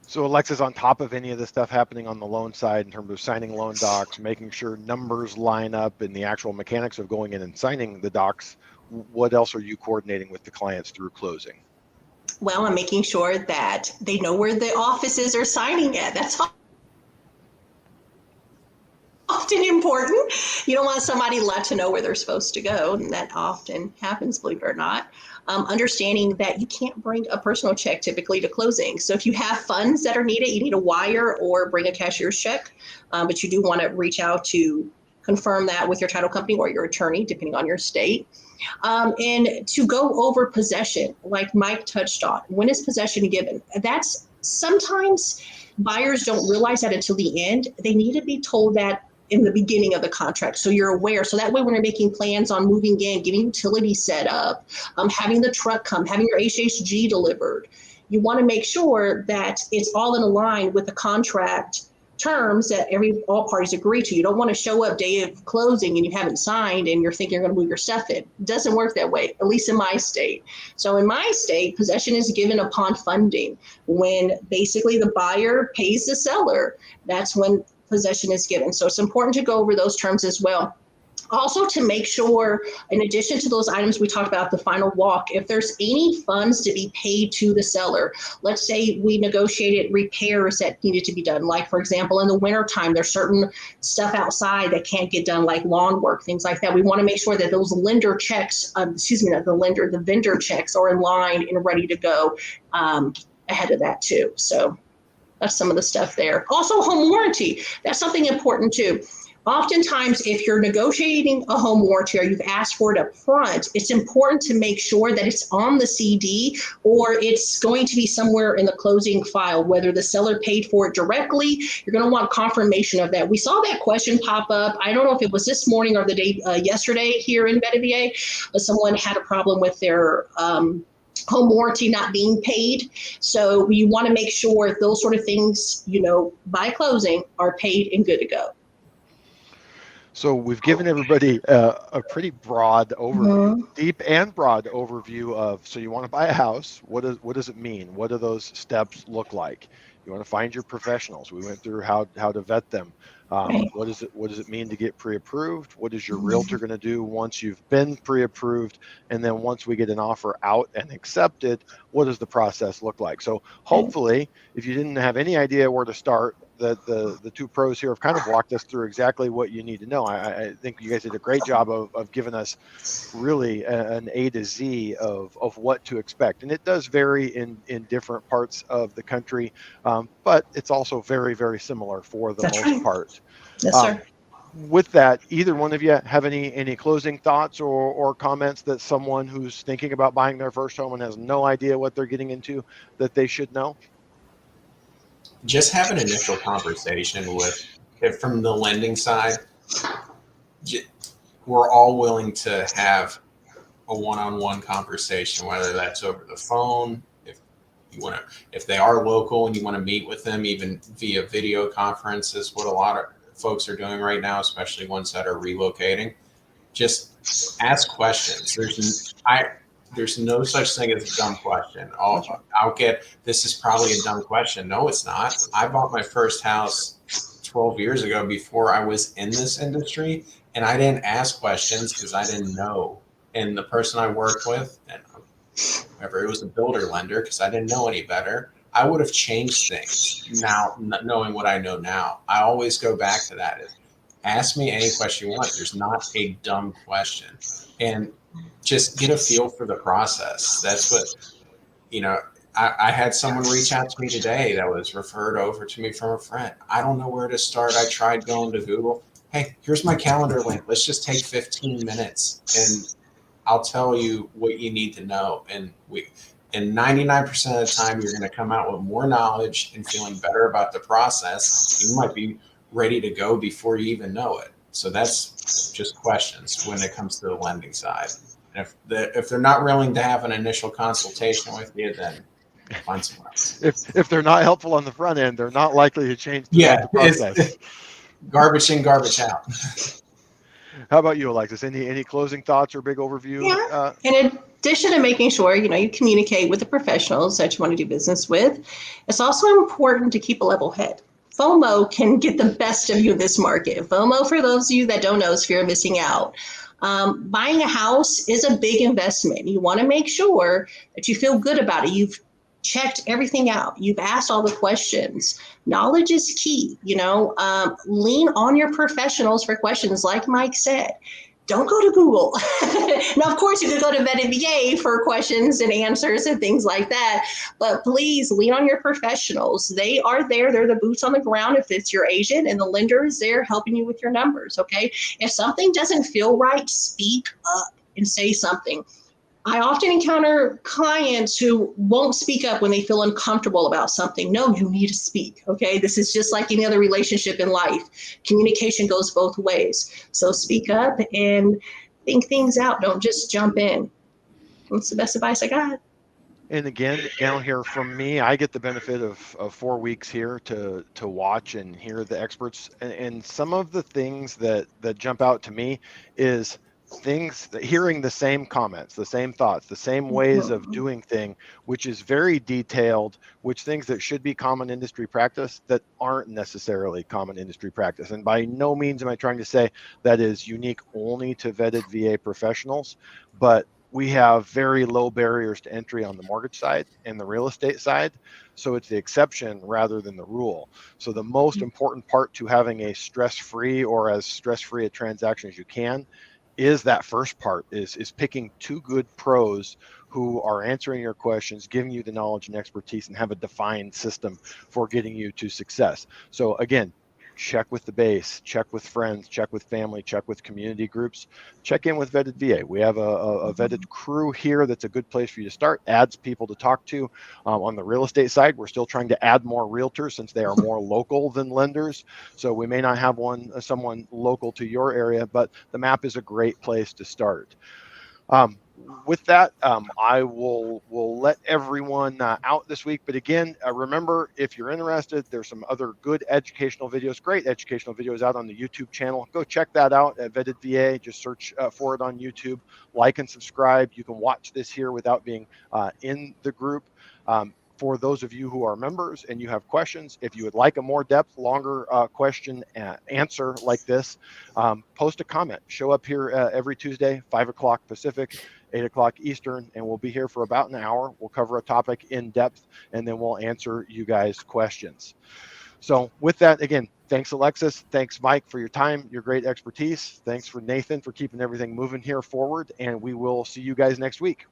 So Alexis, on top of any of the stuff happening on the loan side in terms of signing loan docs, making sure numbers line up and the actual mechanics of going in and signing the docs, what else are you coordinating with the clients through closing? Well, I'm making sure that they know where the offices are signing at. That's often important. You don't want somebody not to know where they're supposed to go, and that often happens, believe it or not. Understanding that you can't bring a personal check typically to closing. So if you have funds that are needed, you need a wire or bring a cashier's check, but you do want to reach out to confirm that with your title company or your attorney, depending on your state. And to go over possession, like Mike touched on, when is possession given? That's sometimes buyers don't realize that until the end. They need to be told that in the beginning of the contract, so you're aware. So that way, when you're making plans on moving in, getting utilities set up, having the truck come, having your HHG delivered, you want to make sure that it's all in line with the contract terms that all parties agree to. You don't want to show up day of closing and you haven't signed and you're thinking you're going to move your stuff in. It doesn't work that way, at least in my state. So in my state, possession is given upon funding. When basically the buyer pays the seller, that's when possession is given. So it's important to go over those terms as well. Also, to make sure, in addition to those items we talked about, the final walk, if there's any funds to be paid to the seller, let's say we negotiated repairs that needed to be done. Like, for example, in the wintertime, there's certain stuff outside that can't get done, like lawn work, things like that. We want to make sure that those lender checks, the vendor checks are in line and ready to go ahead of that too. So that's some of the stuff there. Also, home warranty. That's something important too. Oftentimes, if you're negotiating a home warranty or you've asked for it up front, it's important to make sure that it's on the CD or it's going to be somewhere in the closing file, whether the seller paid for it directly. You're going to want confirmation of that. We saw that question pop up. I don't know if it was this morning or the day yesterday here in Beta VA, but someone had a problem with their home warranty not being paid. So you want to make sure those sort of things, by closing are paid and good to go. So we've given everybody a pretty broad overview, deep and broad overview of, so you want to buy a house, what does it mean? What do those steps look like? You want to find your professionals. We went through how to vet them. What does it mean to get pre-approved? What is your realtor going to do once you've been pre-approved? And then once we get an offer out and accepted, what does the process look like? So hopefully, if you didn't have any idea where to start, the two pros here have kind of walked us through exactly what you need to know. I think you guys did a great job of giving us really an A to Z of what to expect. And it does vary in different parts of the country, but it's also very, very similar for the most part. Yes, sir. With that, either one of you have any closing thoughts or comments that someone who's thinking about buying their first home and has no idea what they're getting into that they should know? Just have an initial conversation from the lending side. We're all willing to have a one-on-one conversation, whether that's over the phone, if they are local and you want to meet with them, even via video conference is what a lot of folks are doing right now, especially ones that are relocating. Just ask questions. There's no such thing as a dumb question. I'll get, this is probably a dumb question. No, it's not. I bought my first house 12 years ago before I was in this industry, and I didn't ask questions because I didn't know. And the person I worked with, and whoever, it was a builder lender because I didn't know any better. I would have changed things now, knowing what I know now. I always go back to that. Ask me any question you want. There's not a dumb question. And just get a feel for the process. That's what, I had someone reach out to me today that was referred over to me from a friend. I don't know where to start. I tried going to Google. Hey, here's my calendar link. Let's just take 15 minutes and I'll tell you what you need to know. And 99% of the time, you're going to come out with more knowledge and feeling better about the process. You might be ready to go before you even know it. So that's just questions when it comes to the lending side. And if they're not willing to have an initial consultation with you, then find someone else. If they're not helpful on the front end, they're not likely to change the process. It's garbage in, garbage out. How about you, Alexis? Any closing thoughts or big overview? Yeah. In addition to making sure, you communicate with the professionals that you want to do business with, it's also important to keep a level head. FOMO can get the best of you in this market. FOMO, for those of you that don't know, is fear of missing out. Buying a house is a big investment. You want to make sure that you feel good about it. You've checked everything out. You've asked all the questions. Knowledge is key. Lean on your professionals for questions. Like Mike said, don't go to Google. Now, of course, you can go to Vetted VA for questions and answers and things like that. But please lean on your professionals. They are there. They're the boots on the ground if it's your agent, and the lender is there helping you with your numbers. Okay. If something doesn't feel right, speak up and say something. I often encounter clients who won't speak up when they feel uncomfortable about something. No, you need to speak, okay? This is just like any other relationship in life. Communication goes both ways. So speak up and think things out. Don't just jump in. That's the best advice I got. And again, down here from me, I get the benefit of 4 weeks here to watch and hear the experts. And some of the things that jump out to me is hearing the same comments, the same thoughts, the same ways of doing thing, which is very detailed, which things that should be common industry practice that aren't necessarily common industry practice. And by no means am I trying to say that is unique only to vetted VA professionals, but we have very low barriers to entry on the mortgage side and the real estate side. So it's the exception rather than the rule. So the most important part to having a stress-free or as stress-free a transaction as you can is that first part, is picking two good pros who are answering your questions, giving you the knowledge and expertise, and have a defined system for getting you to success. So again, check with the base, check with friends, check with family, check with community groups, check in with Vetted VA. We have a vetted crew here that's a good place for you to start, adds people to talk to. On the real estate side, we're still trying to add more realtors since they are more local than lenders. So we may not have someone local to your area, but the map is a great place to start. With that, I will let everyone out this week. But again, remember, if you're interested, there's some other good educational videos, great educational videos out on the YouTube channel. Go check that out at Vetted VA. Just search for it on YouTube. Like and subscribe. You can watch this here without being in the group. For those of you who are members and you have questions, if you would like a more depth, longer question answer like this, post a comment. Show up here every Tuesday, 5 o'clock Pacific, 8 o'clock Eastern, and we'll be here for about an hour. We'll cover a topic in depth, and then we'll answer you guys' questions. So with that, again, thanks, Alexis. Thanks, Mike, for your time, your great expertise. Thanks for Nathan for keeping everything moving here forward, and we will see you guys next week.